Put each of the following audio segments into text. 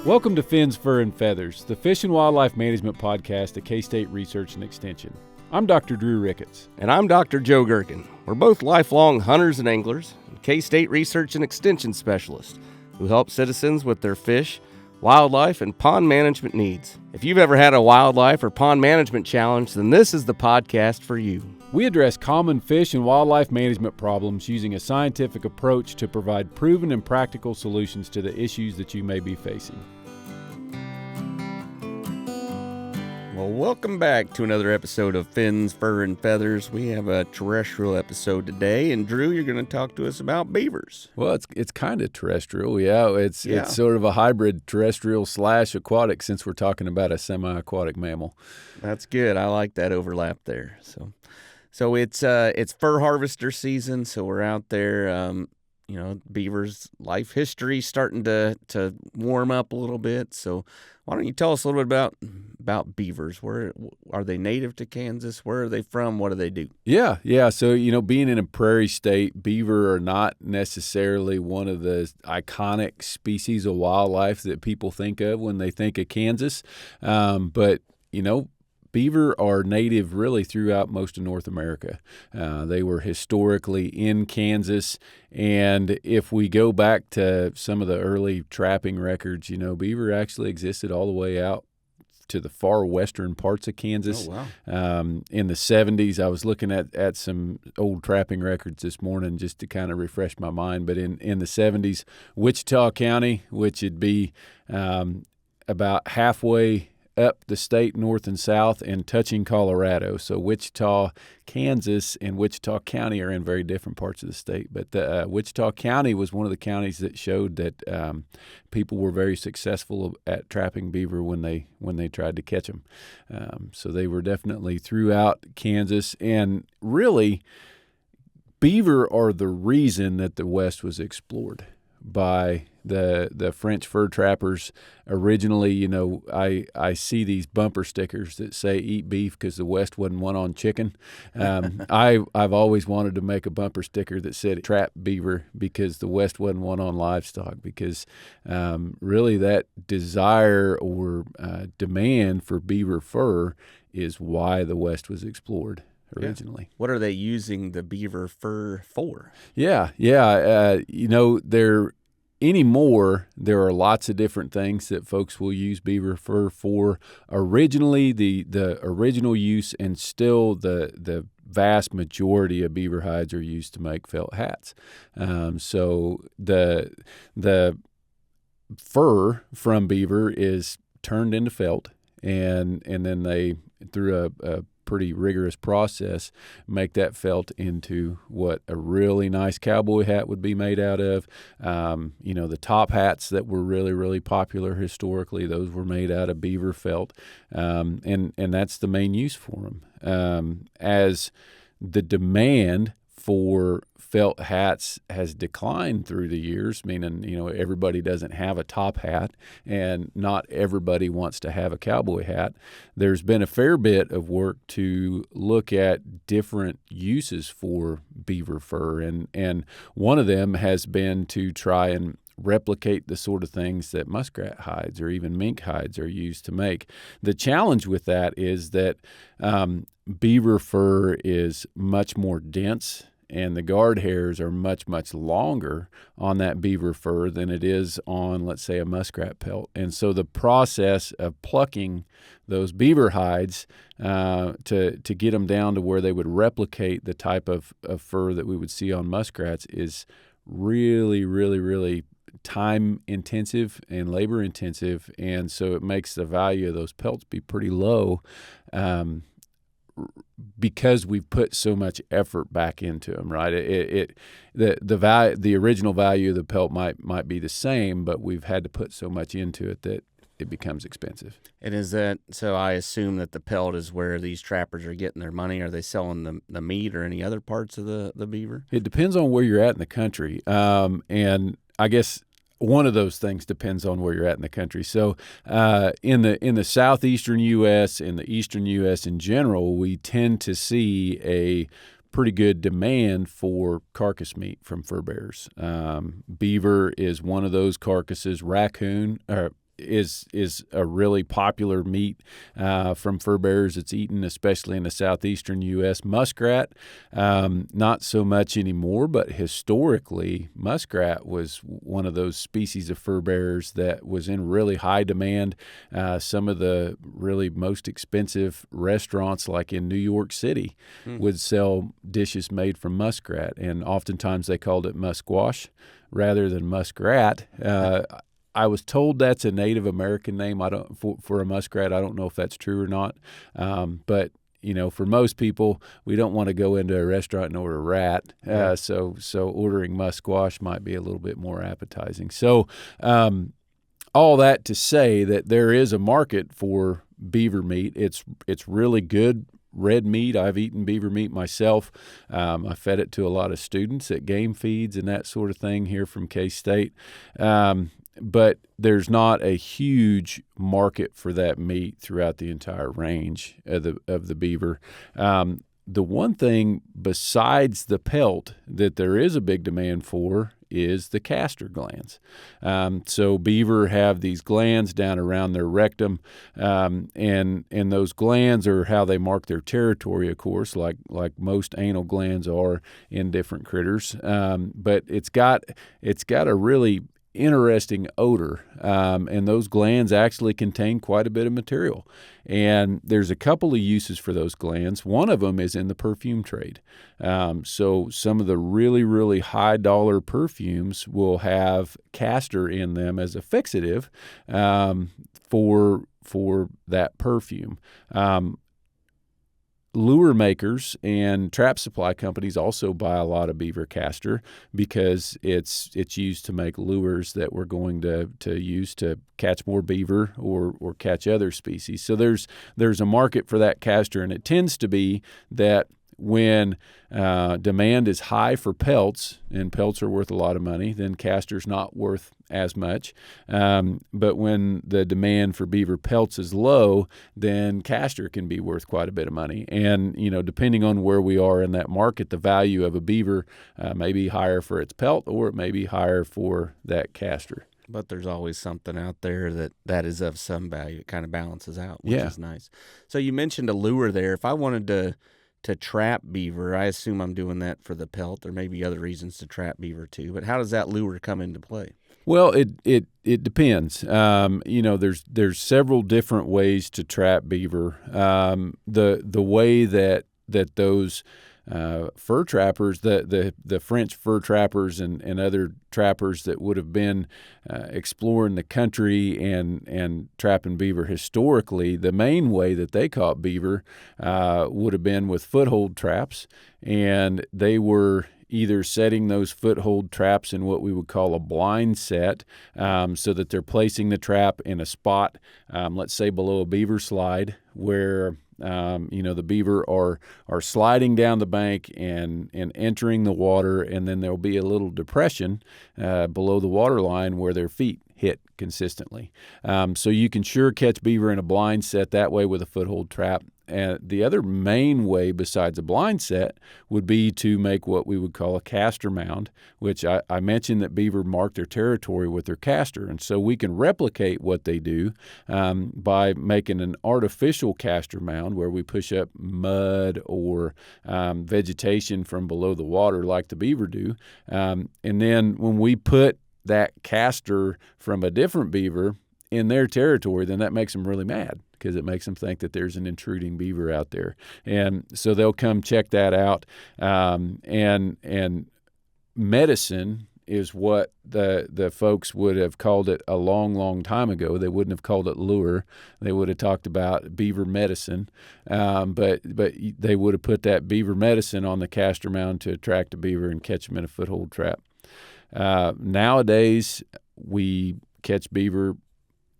Welcome to Fins, Fur, and Feathers, the fish and wildlife management podcast at K-State Research and Extension. I'm Dr. Drew Ricketts. And I'm Dr. Joe Gerken. We're both lifelong hunters and anglers, and K-State Research and Extension specialists who help citizens with their fish, wildlife, and pond management needs. If you've ever had a wildlife or pond management challenge, then this is the podcast for you. We address common fish and wildlife management problems using a scientific approach to provide proven and practical solutions to the issues that you may be facing. Well, welcome back to another episode of Fins, Fur, and Feathers. We have a terrestrial episode today, and Drew, you're going to talk to us about beavers. Well, it's kind of terrestrial, yeah. It's sort of a hybrid terrestrial / aquatic, since we're talking about a semi-aquatic mammal. That's good. I like that overlap there. So it's fur harvester season, so we're out there. Beavers' life history starting to warm up a little bit. So why don't you tell us a little bit about beavers? Where are they native to Kansas? Where are they from? What do they do? Yeah. So, being in a prairie state, beaver are not necessarily one of the iconic species of wildlife that people think of when they think of Kansas. But beaver are native really throughout most of North America. They were historically in Kansas, and if we go back to some of the early trapping records, beaver actually existed all the way out to the far western parts of Kansas. Oh, wow. In the 70s, I was looking at some old trapping records this morning just to kind of refresh my mind, but in the 70s, Wichita County, which would be about halfway up the state north and south and touching Colorado. So Wichita, Kansas, and Wichita County are in very different parts of the state. But Wichita County was one of the counties that showed that people were very successful at trapping beaver when they tried to catch them. So they were definitely throughout Kansas. And really, beaver are the reason that the West was explored by the French fur trappers. Originally, I see these bumper stickers that say "Eat beef" because the West wasn't one on chicken. I've always wanted to make a bumper sticker that said "Trap beaver" because the West wasn't one on livestock. Because really, that desire or demand for beaver fur is why the West was explored originally. Yeah. What are they using the beaver fur for? Yeah. Anymore, there are lots of different things that folks will use beaver fur for. Originally, the original use, and still the vast majority of beaver hides are used to make felt hats. So the fur from beaver is turned into felt, and then they, through a pretty rigorous process, make that felt into what a really nice cowboy hat would be made out of. The top hats that were really, really popular historically, those were made out of beaver felt, and that's the main use for them. As the demand for felt hats has declined through the years, meaning, everybody doesn't have a top hat and not everybody wants to have a cowboy hat. There's been a fair bit of work to look at different uses for beaver fur, and one of them has been to try and replicate the sort of things that muskrat hides or even mink hides are used to make. The challenge with that is that beaver fur is much more dense, and the guard hairs are much, much longer on that beaver fur than it is on, let's say, a muskrat pelt. And so the process of plucking those beaver hides to get them down to where they would replicate the type of fur that we would see on muskrats is really, really, really time intensive and labor intensive. And so it makes the value of those pelts be pretty low, because we've put so much effort back into them, right? The original value of the pelt might be the same, but we've had to put so much into it that it becomes expensive. And is that so? I assume that the pelt is where these trappers are getting their money. Are they selling the meat or any other parts of the beaver? It depends on where you're at in the country, and I guess one of those things depends on where you're at in the country. So in the southeastern U.S., in the eastern U.S. in general, we tend to see a pretty good demand for carcass meat from fur bearers. Beaver is one of those carcasses. Raccoon, is a really popular meat from fur bearers. It's eaten especially in the southeastern U.S. Muskrat, not so much anymore, but historically, muskrat was one of those species of fur bearers that was in really high demand. Some of the really most expensive restaurants, like in New York City, would sell dishes made from muskrat, and oftentimes they called it musquash rather than muskrat. I was told that's a Native American name. I don't for a muskrat. I don't know if that's true or not. But for most people, we don't want to go into a restaurant and order rat. So ordering musquash might be a little bit more appetizing. So all that to say that there is a market for beaver meat. It's really good red meat. I've eaten beaver meat myself. I fed it to a lot of students at game feeds and that sort of thing here from K-State. But there's not a huge market for that meat throughout the entire range of the beaver. The one thing besides the pelt that there is a big demand for is the castor glands. So beaver have these glands down around their rectum, and those glands are how they mark their territory, of course, like most anal glands are in different critters. But it's got a really interesting odor, and those glands actually contain quite a bit of material. And there's a couple of uses for those glands. One of them is in the perfume trade. So some of the really, really high dollar perfumes will have castor in them as a fixative for that perfume. Lure makers and trap supply companies also buy a lot of beaver castor because it's used to make lures that we're going to use to catch more beaver or catch other species. So there's a market for that castor, and it tends to be that when demand is high for pelts, and pelts are worth a lot of money, then castor's not worth as much. But when the demand for beaver pelts is low, then castor can be worth quite a bit of money. And, depending on where we are in that market, the value of a beaver may be higher for its pelt, or it may be higher for that castor. But there's always something out there that is of some value. It kind of balances out, which is nice. So you mentioned a lure there. If I wanted to trap beaver, I assume I'm doing that for the pelt. There may be other reasons to trap beaver too, but how does that lure come into play? Well, it depends. There's several different ways to trap beaver. The way that those fur trappers, the French fur trappers and other trappers that would have been exploring the country and trapping beaver historically, the main way that they caught beaver would have been with foothold traps, and they were either setting those foothold traps in what we would call a blind set, so that they're placing the trap in a spot, let's say below a beaver slide, where the beaver are sliding down the bank and entering the water, and then there'll be a little depression below the water line where their feet hit consistently. So you can sure catch beaver in a blind set that way with a foothold trap. And the other main way besides a blind set would be to make what we would call a castor mound, which I mentioned that beaver mark their territory with their castor. And so we can replicate what they do by making an artificial castor mound where we push up mud or vegetation from below the water like the beaver do. And then when we put that castor from a different beaver in their territory, then that makes them really mad, because it makes them think that there's an intruding beaver out there. And so they'll come check that out. And medicine is what the folks would have called it a long, long time ago. They wouldn't have called it lure. They would have talked about beaver medicine. But they would have put that beaver medicine on the castor mound to attract a beaver and catch them in a foothold trap. Nowadays, we catch beaver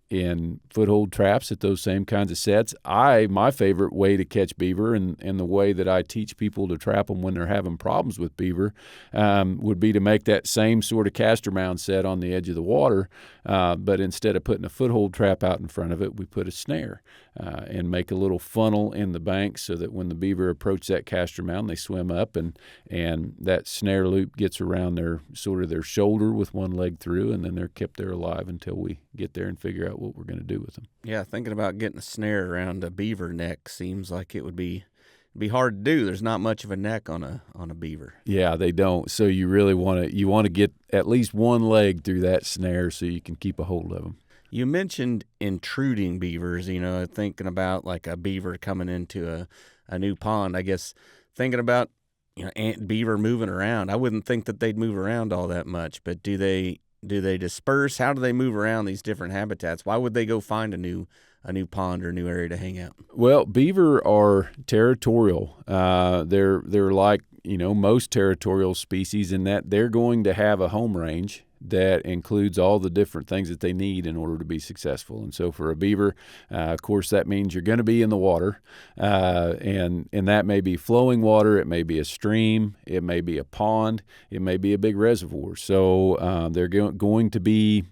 in foothold traps at those same kinds of sets. My favorite way to catch beaver, and the way that I teach people to trap them when they're having problems with beaver, would be to make that same sort of castor mound set on the edge of the water, but instead of putting a foothold trap out in front of it, we put a snare and make a little funnel in the bank so that when the beaver approach that castor mound, they swim up, and that snare loop gets around their shoulder with one leg through, and then they're kept there alive until we get there and figure out out what we're going to do with them. Yeah, thinking about getting a snare around a beaver neck seems like it would be hard to do. There's not much of a neck on a beaver. Yeah, they don't. So you really want to get at least one leg through that snare so you can keep a hold of them. You mentioned intruding beavers, thinking about like a beaver coming into a new pond. I guess thinking about, beaver moving around. I wouldn't think that they'd move around all that much, but do they disperse? How do they move around these different habitats? Why would they go find a new pond or a new area to hang out? Well, beaver are territorial. They're like, most territorial species in that they're going to have a home range that includes all the different things that they need in order to be successful. And so for a beaver, of course, that means you're going to be in the water, and that may be flowing water, it may be a stream, it may be a pond, it may be a big reservoir. So they're going to be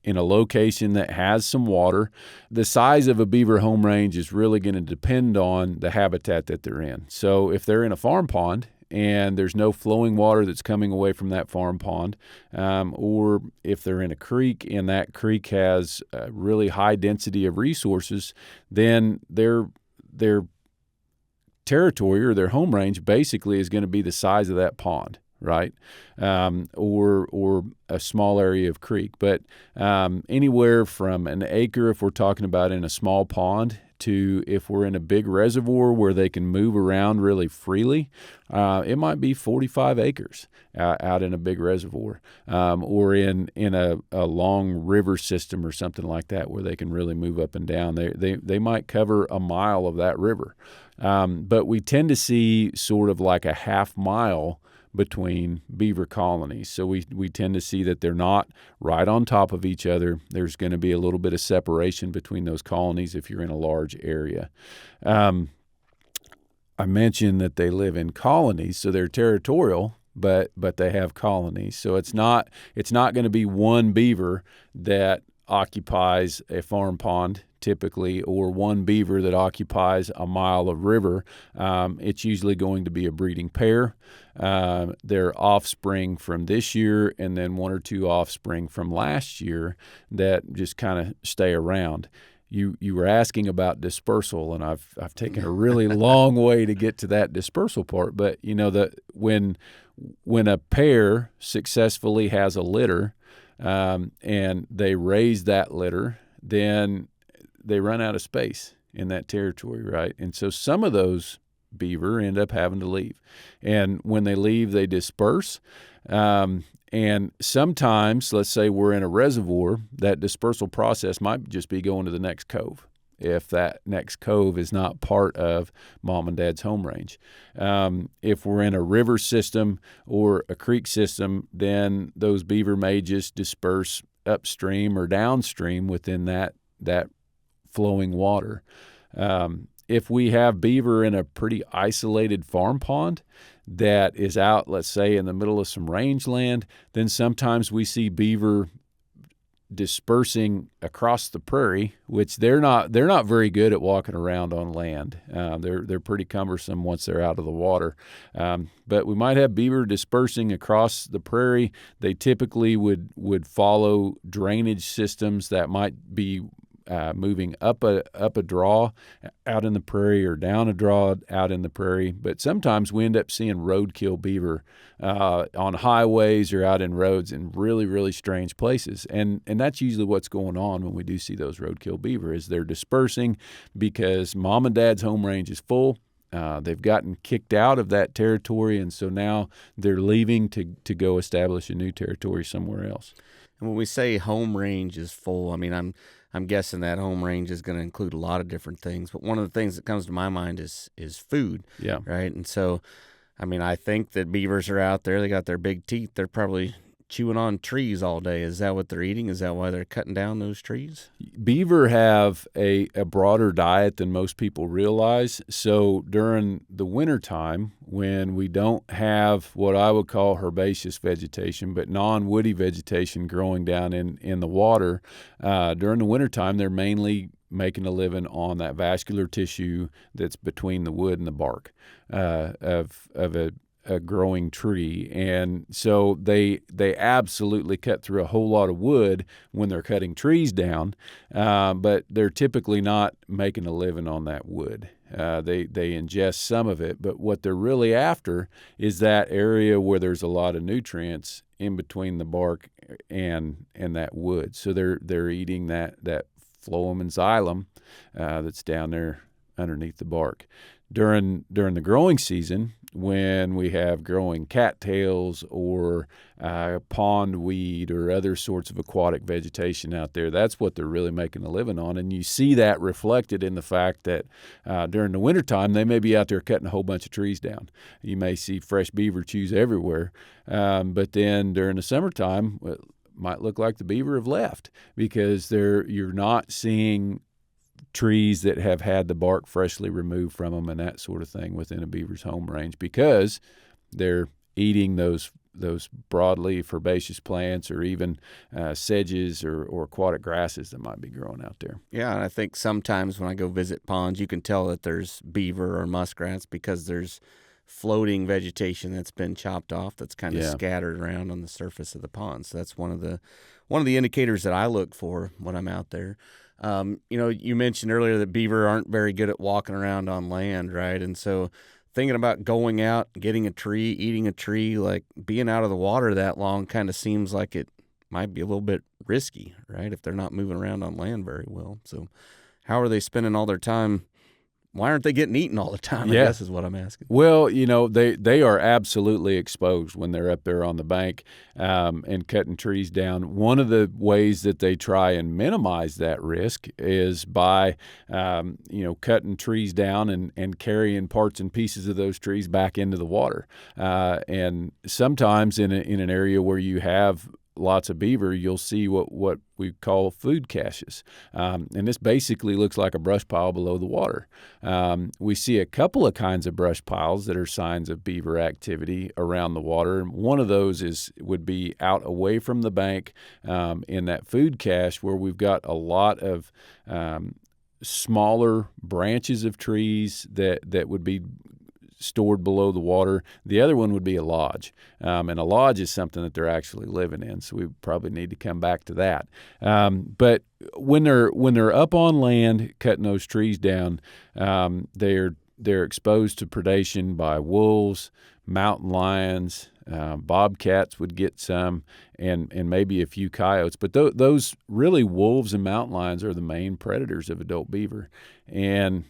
in a location that has some water. The size of a beaver home range is really going to depend on the habitat that they're in. So if they're in a farm pond and there's no flowing water that's coming away from that farm pond, or if they're in a creek and that creek has a really high density of resources, then their territory or their home range basically is going to be the size of that pond, right? Or a small area of creek. But anywhere from an acre, if we're talking about in a small pond, to if we're in a big reservoir where they can move around really freely, it might be 45 acres out in a big reservoir, or in a long river system or something like that where they can really move up and down. They might cover a mile of that river. But we tend to see sort of like a half mile between beaver colonies. So we tend to see that they're not right on top of each other. There's going to be a little bit of separation between those colonies if you're in a large area. I mentioned that they live in colonies, so they're territorial, but they have colonies. So it's not going to be one beaver that occupies a farm pond typically, or one beaver that occupies a mile of river. It's usually going to be a breeding pair. Their offspring from this year, and then one or two offspring from last year that just kind of stay around. You were asking about dispersal, and I've taken a really long way to get to that dispersal part. But when a pair successfully has a litter, and they raise that litter, then they run out of space in that territory, right? And so some of those beaver end up having to leave. And when they leave, they disperse. And sometimes, let's say we're in a reservoir, that dispersal process might just be going to the next cove, if that next cove is not part of mom and dad's home range. If we're in a river system or a creek system, then those beaver may just disperse upstream or downstream within that flowing water. If we have beaver in a pretty isolated farm pond that is out, let's say, in the middle of some rangeland, then sometimes we see beaver dispersing across the prairie, which they're not very good at walking around on land. They're pretty cumbersome once they're out of the water. But we might have beaver dispersing across the prairie. They typically would follow drainage systems that might be moving up a draw out in the prairie or down a draw out in the prairie. But sometimes we end up seeing roadkill beaver on highways or out in roads in really, really strange places. And that's usually what's going on when we do see those roadkill beaver, is they're dispersing because mom and dad's home range is full. They've gotten kicked out of that territory, and so now they're leaving to go establish a new territory somewhere else. And when we say home range is full, I mean, I'm guessing that home range is going to include a lot of different things. But one of the things that comes to my mind is food. Yeah. Right. And so, I mean, I think that beavers are out there. They got their big teeth. They're probably chewing on trees all day. Is that what they're eating? Is that why they're cutting down those trees? Beaver have a broader diet than most people realize. So during the wintertime, when we don't have what I would call herbaceous vegetation, but non-woody vegetation growing down in the water, during the wintertime, they're mainly making a living on that vascular tissue that's between the wood and the bark of a growing tree. And so they absolutely cut through a whole lot of wood when they're cutting trees down, but they're typically not making a living on that wood. They ingest some of it, but what they're really after is that area where there's a lot of nutrients in between the bark and that wood. So they're eating that phloem and xylem that's down there underneath the bark. During the growing season, when we have growing cattails or pondweed or other sorts of aquatic vegetation out there, that's what they're really making a living on. And you see that reflected in the fact that during the wintertime, they may be out there cutting a whole bunch of trees down. You may see fresh beaver chews everywhere. But then during the summertime, it might look like the beaver have left, because you're not seeing trees that have had the bark freshly removed from them and that sort of thing within a beaver's home range, because they're eating those broadleaf herbaceous plants, or even sedges or aquatic grasses that might be growing out there. Yeah, and I think sometimes when I go visit ponds, you can tell that there's beaver or muskrats because there's floating vegetation that's been chopped off that's kind of scattered around on the surface of the pond. So that's one of the indicators that I look for when I'm out there. You mentioned earlier that beaver aren't very good at walking around on land, right? And so thinking about going out, getting a tree, eating a tree, like being out of the water that long kind of seems like it might be a little bit risky, right? If they're not moving around on land very well. So how are they spending all their time? Why aren't they getting eaten all the time, I guess is what I'm asking. Well, they are absolutely exposed when they're up there on the bank and cutting trees down. One of the ways that they try and minimize that risk is by, cutting trees down and carrying parts and pieces of those trees back into the water. And sometimes in an area where you have lots of beaver, you'll see what we call food caches. And this basically looks like a brush pile below the water. We see a couple of kinds of brush piles that are signs of beaver activity around the water. And one of those would be out away from the bank in that food cache, where we've got a lot of smaller branches of trees that would be stored below the water. The other one would be a lodge. And a lodge is something that they're actually living in, so we probably need to come back to that. But when they're up on land cutting those trees down, they're exposed to predation by wolves, mountain lions, bobcats would get some, and maybe a few coyotes. But those really, wolves and mountain lions are the main predators of adult beaver. And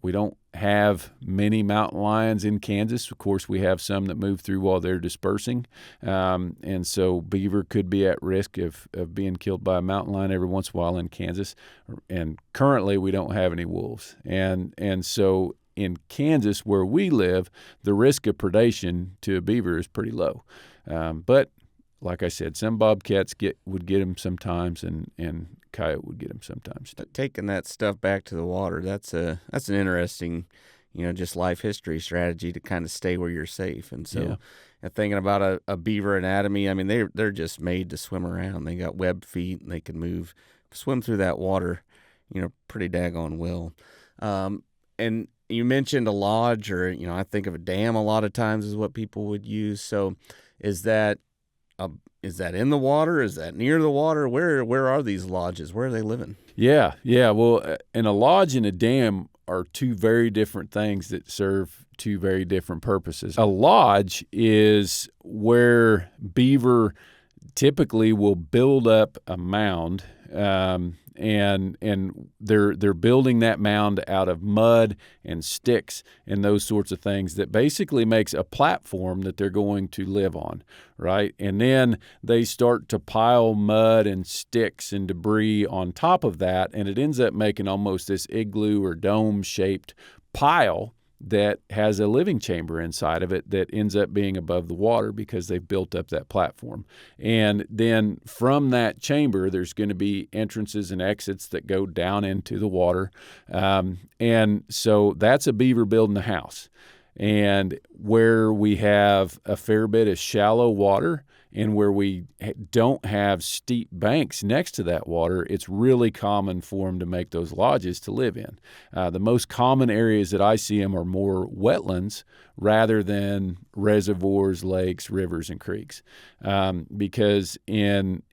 we don't have many mountain lions in Kansas. Of course, we have some that move through while they're dispersing. And so beaver could be at risk of being killed by a mountain lion every once in a while in Kansas. And currently, we don't have any wolves. And so in Kansas, where we live, the risk of predation to a beaver is pretty low. But like I said, some bobcats would get them sometimes, and coyote would get them sometimes. Taking that stuff back to the water, that's an interesting, just life history strategy to kind of stay where you're safe. And so, and thinking about a beaver anatomy, I mean, they're just made to swim around. They got webbed feet, and they can swim through that water, pretty daggone well. And you mentioned a lodge, or I think of a dam a lot of times is what people would use. So, is that in the water? Is that near the water? Where are these lodges? Where are they living? Yeah. Well, and a lodge and a dam are two very different things that serve two very different purposes. A lodge is where beaver typically will build up a mound, and they're building that mound out of mud and sticks and those sorts of things that basically makes a platform that they're going to live on, right? And then they start to pile mud and sticks and debris on top of that, and it ends up making almost this igloo or dome-shaped pile that has a living chamber inside of it that ends up being above the water because they've built up that platform. And then from that chamber, there's going to be entrances and exits that go down into the water. And so that's a beaver building a house. And where we have a fair bit of shallow water and where we don't have steep banks next to that water, it's really common for them to make those lodges to live in. The most common areas that I see them are more wetlands rather than reservoirs, lakes, rivers, and creeks. Because in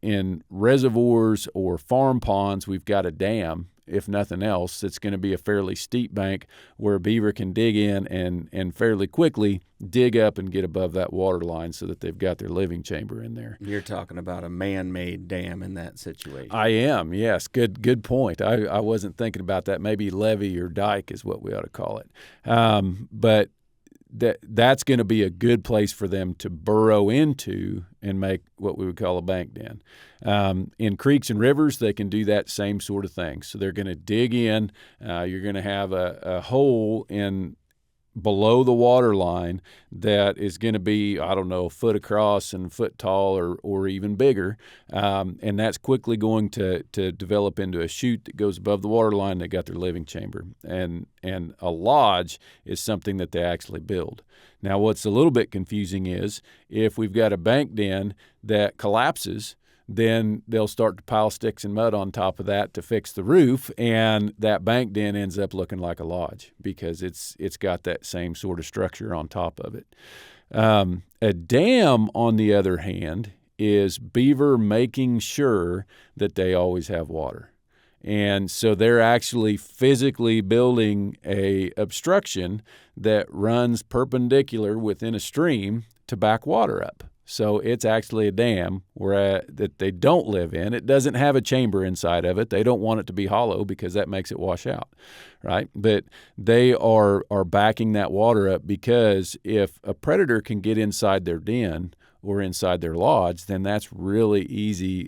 reservoirs or farm ponds, we've got a dam. If nothing else, it's going to be a fairly steep bank where a beaver can dig in and fairly quickly dig up and get above that water line so that they've got their living chamber in there. You're talking about a man-made dam in that situation. I am, yes. Good point. I wasn't thinking about that. Maybe levee or dike is what we ought to call it. But that's going to be a good place for them to burrow into and make what we would call a bank den. In creeks and rivers, they can do that same sort of thing. So they're going to dig in. You're going to have a hole in below the water line that is going to be, I don't know, a foot across and a foot tall or even bigger. And that's quickly going to develop into a chute that goes above the water line. They got their living chamber. And a lodge is something that they actually build. Now, what's a little bit confusing is if we've got a bank den that collapses, then they'll start to pile sticks and mud on top of that to fix the roof, and that bank den ends up looking like a lodge because it's got that same sort of structure on top of it. A dam, on the other hand, is beaver making sure that they always have water. And so they're actually physically building a obstruction that runs perpendicular within a stream to back water up. So it's actually a dam that they don't live in. It doesn't have a chamber inside of it. They don't want it to be hollow because that makes it wash out, right? But they are backing that water up because if a predator can get inside their den or inside their lodge, then that's really easy.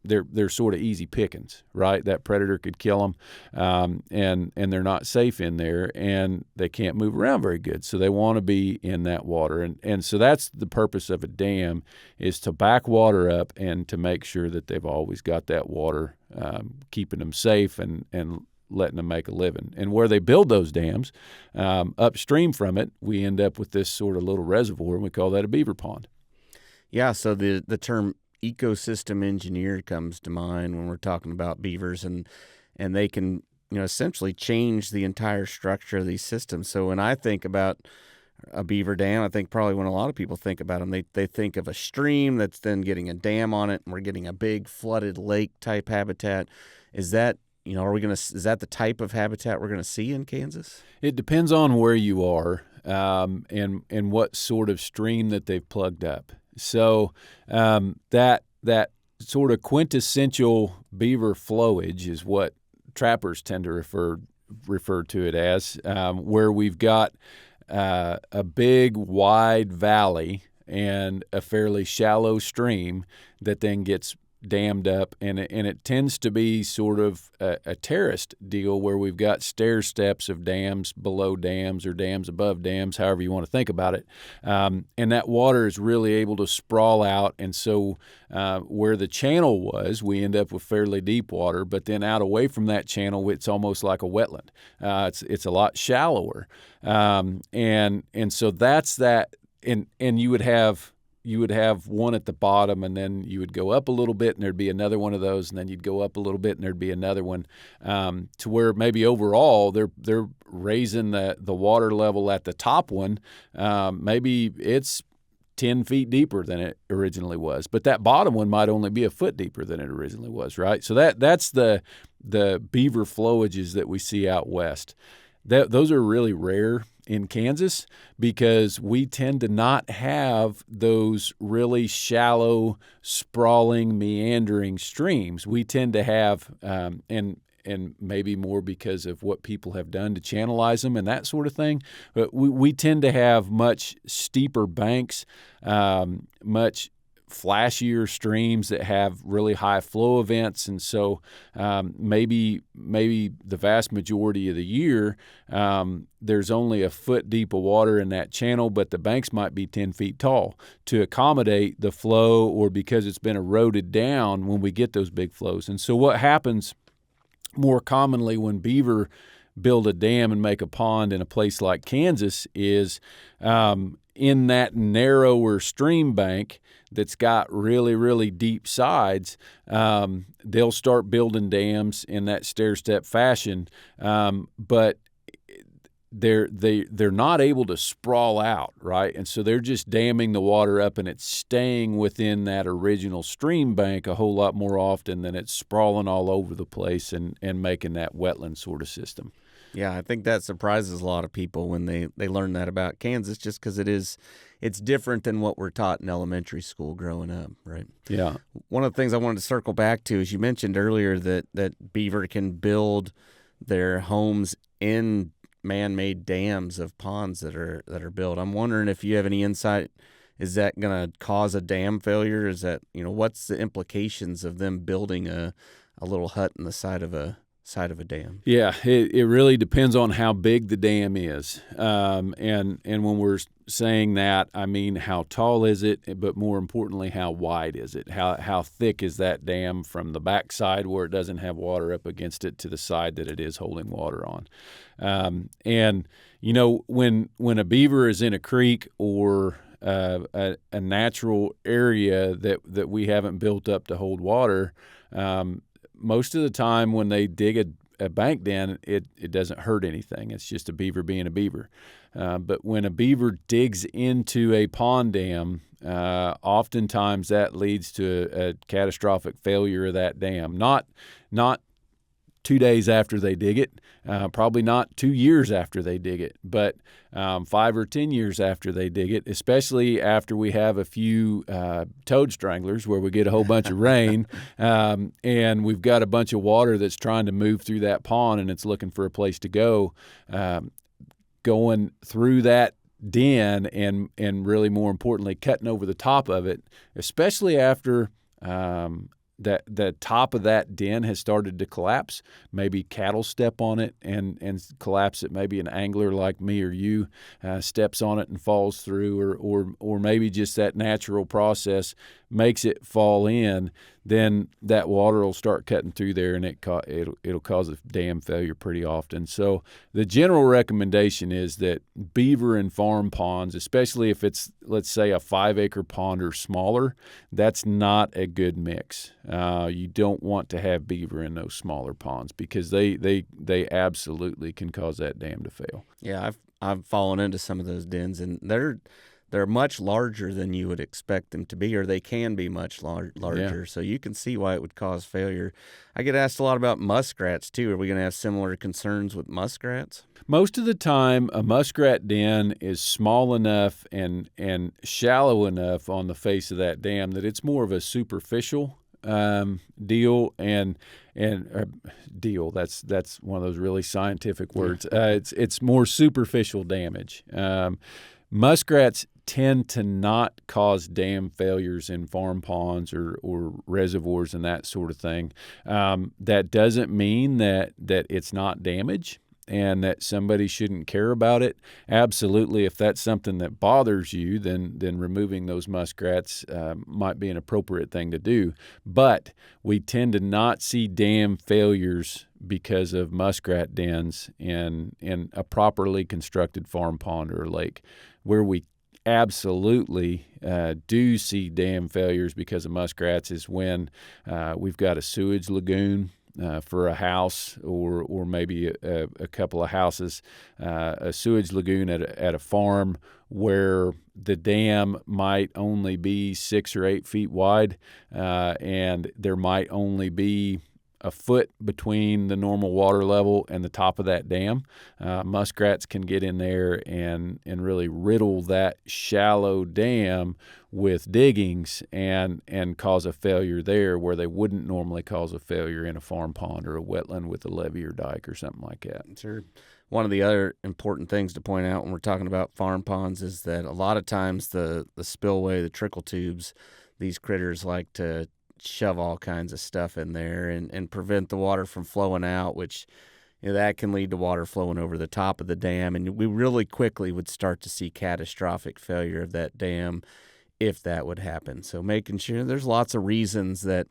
They're sort of easy pickings, right? That predator could kill them, and they're not safe in there, and they can't move around very good. So they want to be in that water, and so that's the purpose of a dam, is to back water up and to make sure that they've always got that water, keeping them safe and letting them make a living. And where they build those dams, upstream from it, we end up with this sort of little reservoir, and we call that a beaver pond. Yeah, so the term ecosystem engineer comes to mind when we're talking about beavers, and they can, essentially change the entire structure of these systems. So when I think about a beaver dam, I think probably when a lot of people think about them, they think of a stream that's then getting a dam on it, and we're getting a big flooded lake type habitat. Is that is that the type of habitat we're gonna see in Kansas? It depends on where you are, and what sort of stream that they've plugged up. So that sort of quintessential beaver flowage is what trappers tend to refer to it as, where we've got a big wide valley and a fairly shallow stream that then gets dammed up, and it tends to be sort of a terraced deal where we've got stair steps of dams below dams or dams above dams, however you want to think about it. And that water is really able to sprawl out, and so where the channel was, we end up with fairly deep water, but then out away from that channel, it's almost like a wetland. It's a lot shallower, and so that's that. And you would have one at the bottom, and then you would go up a little bit, and there'd be another one of those, and then you'd go up a little bit, and there'd be another one, to where maybe overall they're raising the water level at the top one. Maybe it's 10 feet deeper than it originally was, but that bottom one might only be a foot deeper than it originally was, right? So that's the beaver flowages that we see out west. Those are really rare in Kansas because we tend to not have those really shallow, sprawling, meandering streams. We tend to have, and maybe more because of what people have done to channelize them and that sort of thing, but we tend to have much steeper banks, much flashier streams that have really high flow events, and so maybe the vast majority of the year there's only a foot deep of water in that channel, but the banks might be 10 feet tall to accommodate the flow, or because it's been eroded down when we get those big flows. And so what happens more commonly when beaver build a dam and make a pond in a place like Kansas is in that narrower stream bank that's got really, really deep sides, they'll start building dams in that stair-step fashion, but they're not able to sprawl out, right? And so they're just damming the water up, and it's staying within that original stream bank a whole lot more often than it's sprawling all over the place and making that wetland sort of system. Yeah, I think that surprises a lot of people when they learn that about Kansas, just because it's different than what we're taught in elementary school growing up, right? Yeah. One of the things I wanted to circle back to is you mentioned earlier that beaver can build their homes in man-made dams of ponds that are built. I'm wondering if you have any insight. Is that going to cause a dam failure? Is that, what's the implications of them building a little hut in the side of a dam? Yeah, it really depends on how big the dam is. And when we're saying that, I mean how tall is it, but more importantly, how wide is it? How thick is that dam from the backside where it doesn't have water up against it to the side that it is holding water on? And when a beaver is in a creek or a natural area that we haven't built up to hold water, most of the time when they dig a bank den, it doesn't hurt anything. It's just a beaver being a beaver. But when a beaver digs into a pond dam, oftentimes that leads to a catastrophic failure of that dam. Not 2 days after they dig it, probably not 2 years after they dig it, but 5 or 10 years after they dig it, especially after we have a few toad stranglers where we get a whole bunch of rain and we've got a bunch of water that's trying to move through that pond and it's looking for a place to go. Going through that den and really more importantly, cutting over the top of it, especially after that the top of that den has started to collapse. Maybe cattle step on it and collapse it. Maybe an angler like me or you steps on it and falls through, or maybe just that natural process makes it fall in. Then that water will start cutting through there, and it'll cause a dam failure pretty often. So the general recommendation is that beaver and farm ponds, especially if it's, let's say, a 5-acre pond or smaller, that's not a good mix. You don't want to have beaver in those smaller ponds because they absolutely can cause that dam to fail. Yeah, I've fallen into some of those dens, and they're much larger than you would expect them to be, or they can be much larger. Yeah. So you can see why it would cause failure. I get asked a lot about muskrats, too. Are we going to have similar concerns with muskrats? Most of the time, a muskrat den is small enough and shallow enough on the face of that dam that it's more of a superficial deal and deal. That's one of those really scientific words. It's more superficial damage. Muskrats tend to not cause dam failures in farm ponds or reservoirs and that sort of thing. That doesn't mean that it's not damage and that somebody shouldn't care about it. Absolutely, if that's something that bothers you, then removing those muskrats might be an appropriate thing to do. But we tend to not see dam failures because of muskrat dens in a properly constructed farm pond or lake. Where we absolutely do see dam failures because of muskrats is when we've got a sewage lagoon for a house or maybe a couple of houses, a sewage lagoon at a farm where the dam might only be 6 or 8 feet wide and there might only be a foot between the normal water level and the top of that dam. Muskrats can get in there and really riddle that shallow dam with diggings and cause a failure there where they wouldn't normally cause a failure in a farm pond or a wetland with a levee or dike or something like that. Sure. One of the other important things to point out when we're talking about farm ponds is that a lot of times the spillway, the trickle tubes, these critters like to shove all kinds of stuff in there and prevent the water from flowing out, which that can lead to water flowing over the top of the dam. And we really quickly would start to see catastrophic failure of that dam if that would happen. So making sure there's lots of reasons that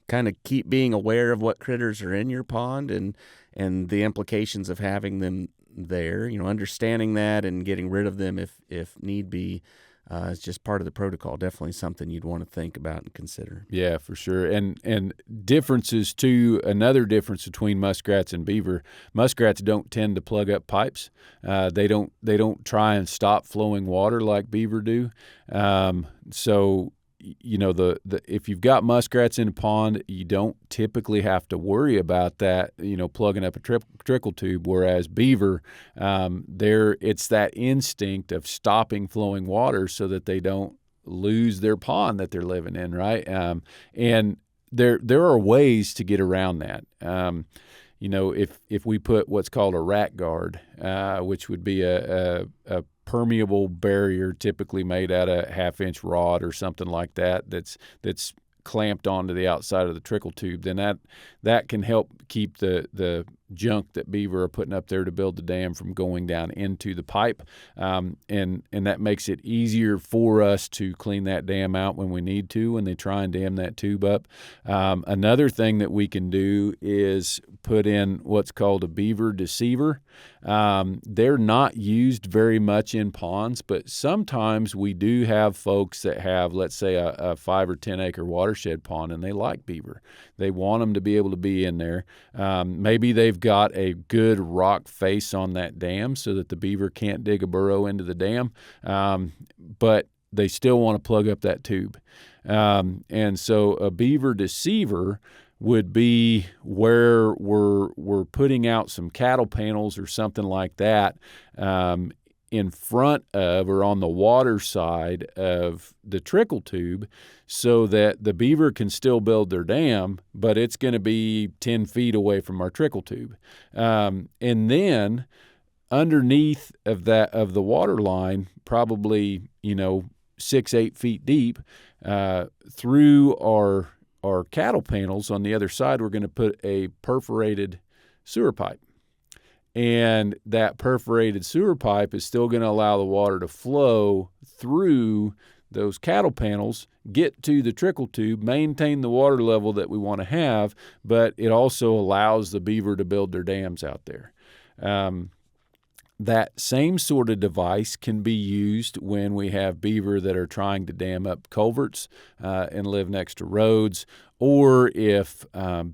kind of keep being aware of what critters are in your pond and the implications of having them there. Understanding that and getting rid of them if need be is just part of the protocol. Definitely something you'd want to think about and consider. Yeah, for sure. And differences too. Another difference between muskrats and beaver: muskrats don't tend to plug up pipes. They don't try and stop flowing water like beaver do. So if you've got muskrats in a pond, you don't typically have to worry about that, plugging up a trickle tube. Whereas beaver, it's that instinct of stopping flowing water so that they don't lose their pond that they're living in, right? And there are ways to get around that. If we put what's called a rat guard, which would be a permeable barrier typically made out of 1/2-inch rod or something like that that's clamped onto the outside of the trickle tube, then that can help keep the junk that beaver are putting up there to build the dam from going down into the pipe, and that makes it easier for us to clean that dam out when we need to, when they try and dam that tube up. Another thing that we can do is put in what's called a beaver deceiver. They're not used very much in ponds, but sometimes we do have folks that have, let's say, a 5 or 10 acre watershed pond, and they like beaver. They want them to be able to be in there. Maybe they've got a good rock face on that dam so that the beaver can't dig a burrow into the dam, but they still want to plug up that tube. And so a beaver deceiver would be where we're putting out some cattle panels or something like that in front of or on the water side of the trickle tube, so that the beaver can still build their dam, but it's going to be 10 feet away from our trickle tube. And then underneath of the water line, probably 6-8 feet deep, through our cattle panels on the other side, we're going to put a perforated sewer pipe. And that perforated sewer pipe is still going to allow the water to flow through those cattle panels, get to the trickle tube, maintain the water level that we want to have, but it also allows the beaver to build their dams out there. That same sort of device can be used when we have beaver that are trying to dam up culverts and live next to roads, or if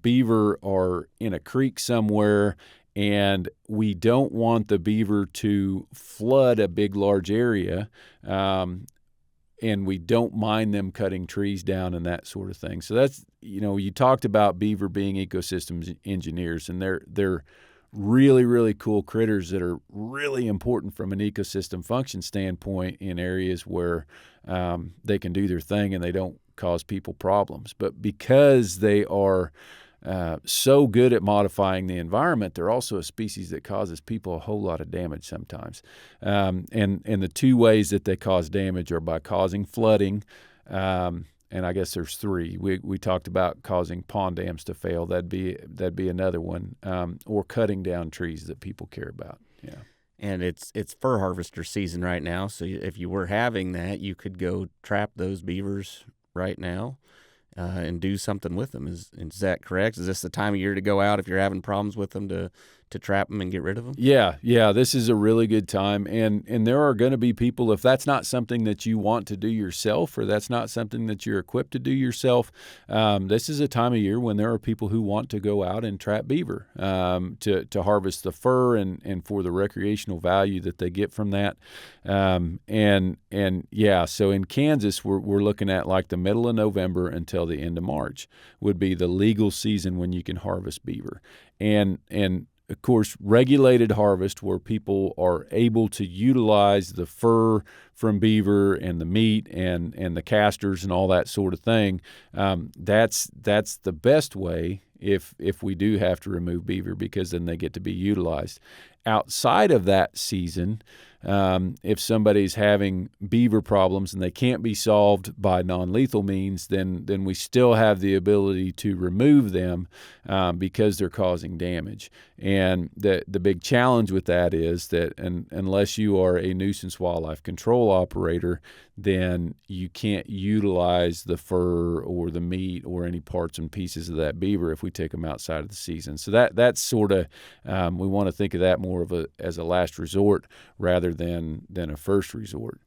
beaver are in a creek somewhere and we don't want the beaver to flood a big, large area, and we don't mind them cutting trees down and that sort of thing. So that's, you talked about beaver being ecosystems engineers, and they're really, really cool critters that are really important from an ecosystem function standpoint in areas where they can do their thing and they don't cause people problems. But because they are so good at modifying the environment, they're also a species that causes people a whole lot of damage sometimes. And the two ways that they cause damage are by causing flooding, and I guess there's three. We talked about causing pond dams to fail. That'd be another one, or cutting down trees that people care about. Yeah. And it's fur harvester season right now, so if you were having that, you could go trap those beavers right now and do something with them. Is that correct? Is this the time of year to go out if you're having problems with them to trap them and get rid of them? Yeah, this is a really good time, and there are going to be people, if that's not something that you want to do yourself, or that's not something that you're equipped to do yourself, this is a time of year when there are people who want to go out and trap beaver to harvest the fur and for the recreational value that they get from that. So in Kansas, we're looking at like the middle of November until the end of March would be the legal season when you can harvest beaver. And of course, regulated harvest, where people are able to utilize the fur from beaver and the meat and the casters and all that sort of thing, that's the best way if we do have to remove beaver, because then they get to be utilized. Outside of that season, if somebody's having beaver problems and they can't be solved by non-lethal means, then we still have the ability to remove them because they're causing damage. And the big challenge with that is that unless you are a nuisance wildlife control operator, then you can't utilize the fur or the meat or any parts and pieces of that beaver if we take them outside of the season. So that's sort of, we want to think of that more more of as a last resort rather than a first resort.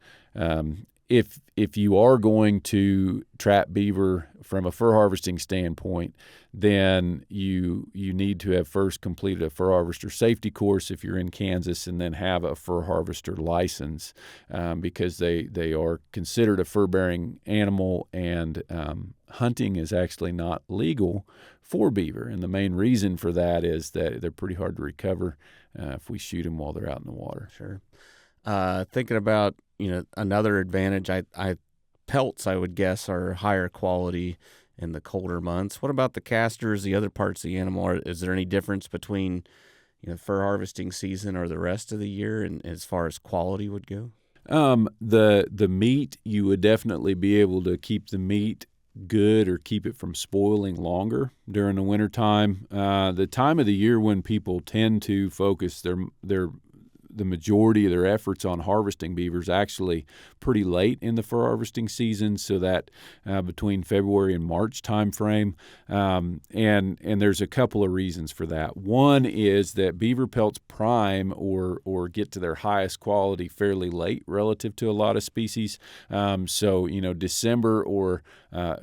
If you are going to trap beaver from a fur harvesting standpoint, then you need to have first completed a fur harvester safety course if you're in Kansas, and then have a fur harvester license, because they are considered a fur-bearing animal, and hunting is actually not legal for beaver. And the main reason for that is that they're pretty hard to recover if we shoot them while they're out in the water. Sure. Thinking about, another advantage, pelts, I would guess, are higher quality in the colder months. What about the casters, the other parts of the animal? Is there any difference between, fur harvesting season or the rest of the year, and as far as quality would go? The meat, you would definitely be able to keep the meat good or keep it from spoiling longer during the wintertime. The time of the year when people tend to focus the majority of their efforts on harvesting beavers actually pretty late in the fur harvesting season, so that between February and March time frame. And there's a couple of reasons for that. One is that beaver pelts prime or get to their highest quality fairly late relative to a lot of species. So December or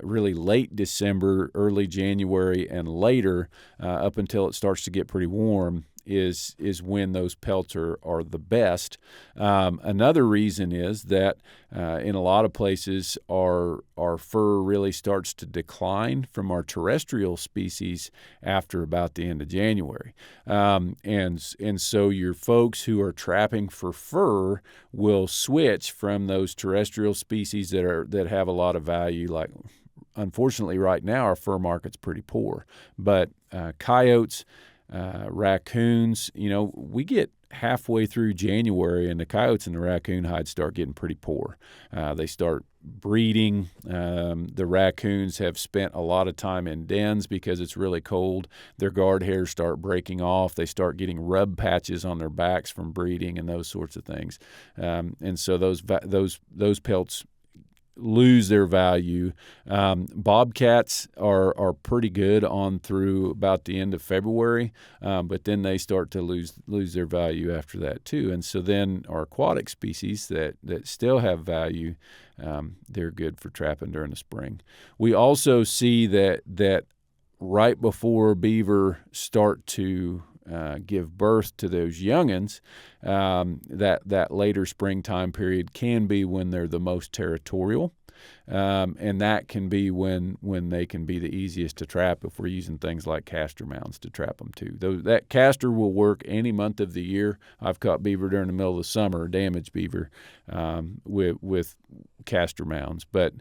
really late December, early January, and later up until it starts to get pretty warm is when those pelts are the best. Another reason is that in a lot of places our fur really starts to decline from our terrestrial species after about the end of January. And so your folks who are trapping for fur will switch from those terrestrial species that have a lot of value. Like, unfortunately, right now our fur market's pretty poor, but coyotes, raccoons, we get halfway through January and the coyotes and the raccoon hides start getting pretty poor. They start breeding. The raccoons have spent a lot of time in dens because it's really cold. Their guard hairs start breaking off. They start getting rub patches on their backs from breeding and those sorts of things. And so those pelts lose their value. Bobcats are pretty good on through about the end of February, but then they start to lose their value after that too. And so then our aquatic species that still have value, they're good for trapping during the spring. We also see that right before beaver start to give birth to those youngins, that later springtime period can be when they're the most territorial. And that can be when they can be the easiest to trap if we're using things like castor mounds to trap them too. That castor will work any month of the year. I've caught beaver during the middle of the summer, damaged beaver, with castor mounds. But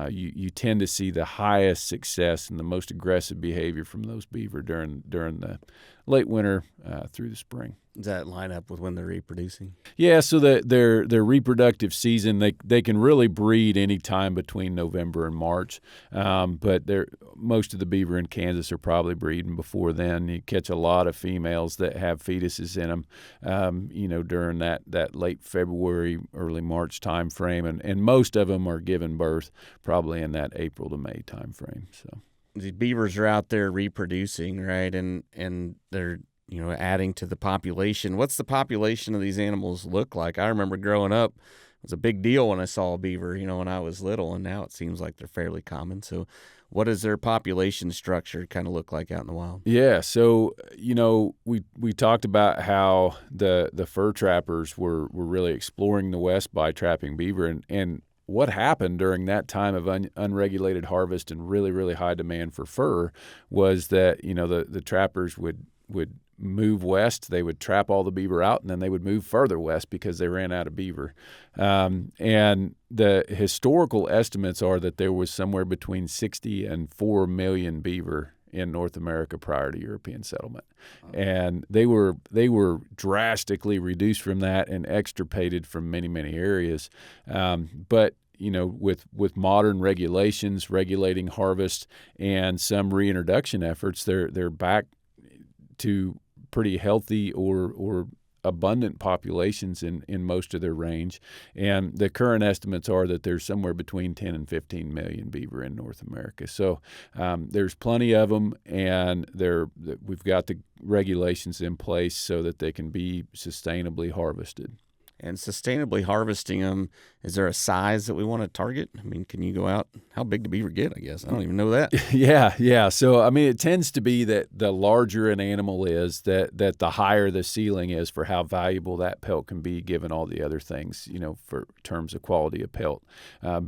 you tend to see the highest success and the most aggressive behavior from those beaver during the late winter through the spring. Does that line up with when they're reproducing? Yeah, so their reproductive season, they can really breed any time between November and March, but most of the beaver in Kansas are probably breeding before then. You catch a lot of females that have fetuses in them, during that late February, early March time frame, and most of them are giving birth probably in that April to May time frame. So the beavers are out there reproducing, right, and they're adding to the population. What's the population of these animals look like? I remember growing up, it was a big deal when I saw a beaver, when I was little, and now it seems like they're fairly common. So what does their population structure kind of look like out in the wild? Yeah, so, we talked about how the fur trappers were really exploring the West by trapping beaver, and what happened during that time of unregulated harvest and really, really high demand for fur was that, the trappers would move west. They would trap all the beaver out, and then they would move further west because they ran out of beaver. And the historical estimates are that there was somewhere between 60 and 4 million beaver in North America prior to European settlement. And they were drastically reduced from that and extirpated from many, many areas. But with modern regulations regulating harvest and some reintroduction efforts, they're back to pretty healthy or abundant populations in most of their range. And the current estimates are that there's somewhere between 10 and 15 million beaver in North America. So there's plenty of them, and we've got the regulations in place so that they can be sustainably harvested. And sustainably harvesting them, is there a size that we want to target? I mean, can you go out? How big do beaver get, I guess? I don't even know that. Yeah. So, I mean, it tends to be that the larger an animal is, that the higher the ceiling is for how valuable that pelt can be, given all the other things, for terms of quality of pelt.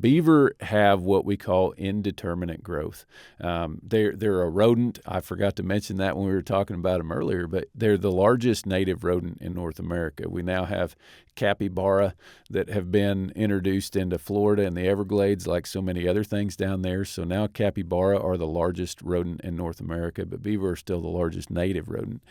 Beaver have what we call indeterminate growth. They're a rodent. I forgot to mention that when we were talking about them earlier, but they're the largest native rodent in North America. We now have capybara that have been introduced into Florida and the Everglades, like so many other things down there. So now capybara are the largest rodent in North America, but beaver are still the largest native rodent.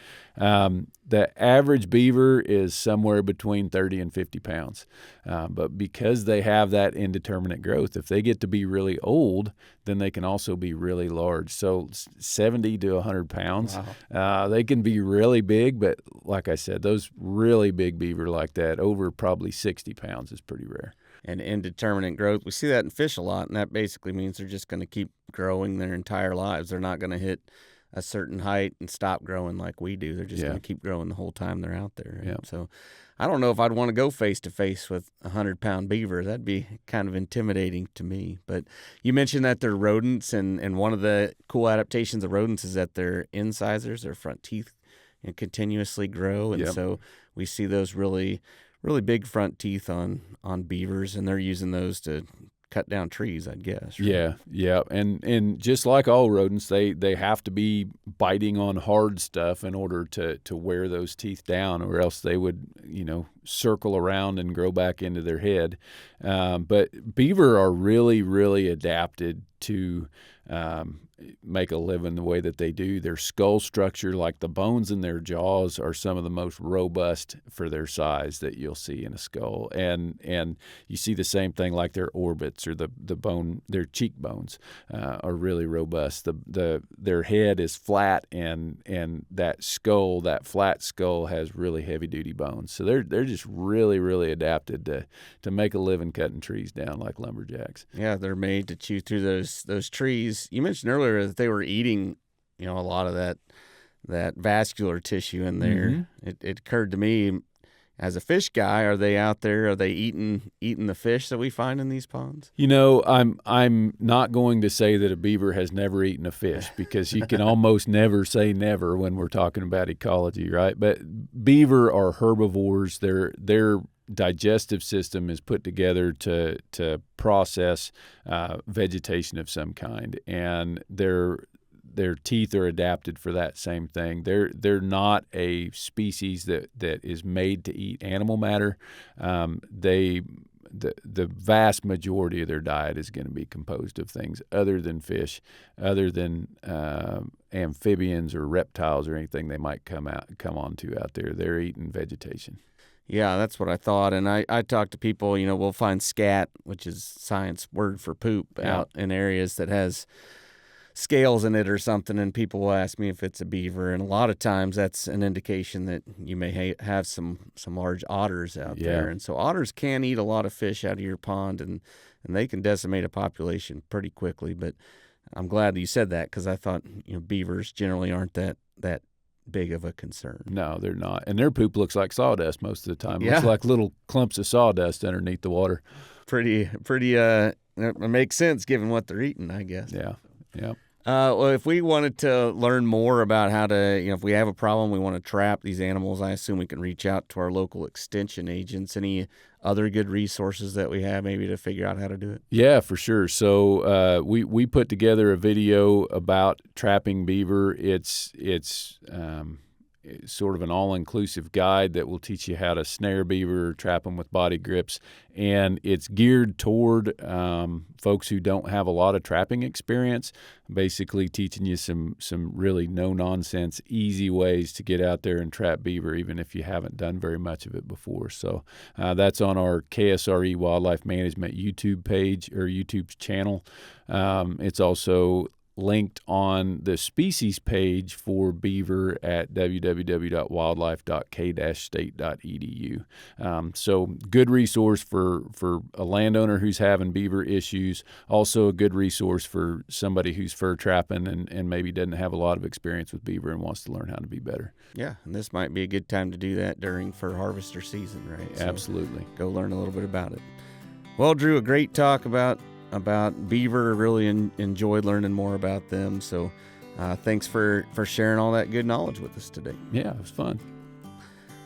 The average beaver is somewhere between 30 and 50 pounds. But because they have that indeterminate growth, if they get to be really old, then they can also be really large. So 70 to 100 pounds. Wow. They can be really big, but like I said, those really big beaver like that, over probably 60 pounds, is pretty rare. And indeterminate growth, we see that in fish a lot, and that basically means they're just going to keep growing their entire lives. They're not going to hit a certain height and stop growing like we do. They're just going to keep growing the whole time they're out there. Right? Yeah. So I don't know if I'd want to go face-to-face with a 100-pound beaver. That'd be kind of intimidating to me. But you mentioned that they're rodents, and one of the cool adaptations of rodents is that their incisors, their front teeth, continuously grow. And so we see those really big front teeth on beavers, and they're using those to cut down trees, I'd guess. Right? Yeah. And just like all rodents, they have to be biting on hard stuff in order to wear those teeth down, or else they would, circle around and grow back into their head. But beaver are really, really adapted to make a living the way that they do. Their skull structure, like the bones in their jaws, are some of the most robust for their size that you'll see in a skull. And you see the same thing, like their orbits, or the bone, their cheekbones are really robust. Their head is flat, and that skull, that flat skull, has really heavy duty bones. So they're just really, really adapted to make a living cutting trees down like lumberjacks. Yeah, they're made to chew through those trees. You mentioned earlier that they were eating, a lot of that vascular tissue in there. Mm-hmm. It occurred to me, as a fish guy, are they out there? Are they eating the fish that we find in these ponds? I'm not going to say that a beaver has never eaten a fish, because you can almost never say never when we're talking about ecology, right? But beaver are herbivores. Their digestive system is put together to process vegetation of some kind, and their teeth are adapted for that same thing. They're not a species that is made to eat animal matter. The vast majority of their diet is going to be composed of things other than fish, other than amphibians or reptiles or anything they might come onto out there. They're eating vegetation. Yeah, that's what I thought. And I talk to people, we'll find scat, which is science word for poop, out in areas that has scales in it or something, and people will ask me if it's a beaver. And a lot of times that's an indication that you may have some large otters out there. And so otters can eat a lot of fish out of your pond, and they can decimate a population pretty quickly. But I'm glad that you said that, because I thought beavers generally aren't that big of a concern. No, they're not. And their poop looks like sawdust most of the time. It looks like little clumps of sawdust underneath the water. Pretty it makes sense given what they're eating, I guess. Yeah. Well, if we wanted to learn more about how to, if we have a problem, we want to trap these animals, I assume we can reach out to our local extension agents. Any other good resources that we have maybe to figure out how to do it? Yeah, for sure. So we put together a video about trapping beaver. It's sort of an all-inclusive guide that will teach you how to snare beaver, trap them with body grips, and it's geared toward folks who don't have a lot of trapping experience, basically teaching you some really no-nonsense, easy ways to get out there and trap beaver, even if you haven't done very much of it before. So that's on our KSRE Wildlife Management YouTube page or YouTube channel. It's also linked on the species page for beaver at www.wildlife.k-state.edu. So good resource for a landowner who's having beaver issues, also a good resource for somebody who's fur trapping and maybe doesn't have a lot of experience with beaver and wants to learn how to be better. Yeah, and this might be a good time to do that during fur harvester season, right? So absolutely. Go learn a little bit about it. Well, Drew, a great talk about beaver. Really enjoyed learning more about them. So thanks for sharing all that good knowledge with us today. Yeah, it was fun.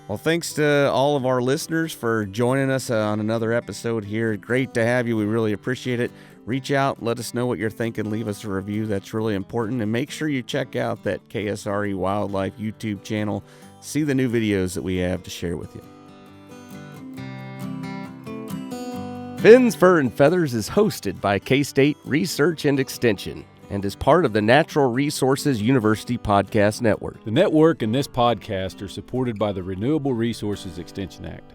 Well, thanks to all of our listeners for joining us on another episode here. Great to have you. We really appreciate it. Reach out, let us know what you're thinking, leave us a review. That's really important. And make sure you check out that KSRE Wildlife YouTube channel. See the new videos that we have to share with you. Fins, Fur, and Feathers is hosted by K-State Research and Extension and is part of the Natural Resources University Podcast Network. The network and this podcast are supported by the Renewable Resources Extension Act.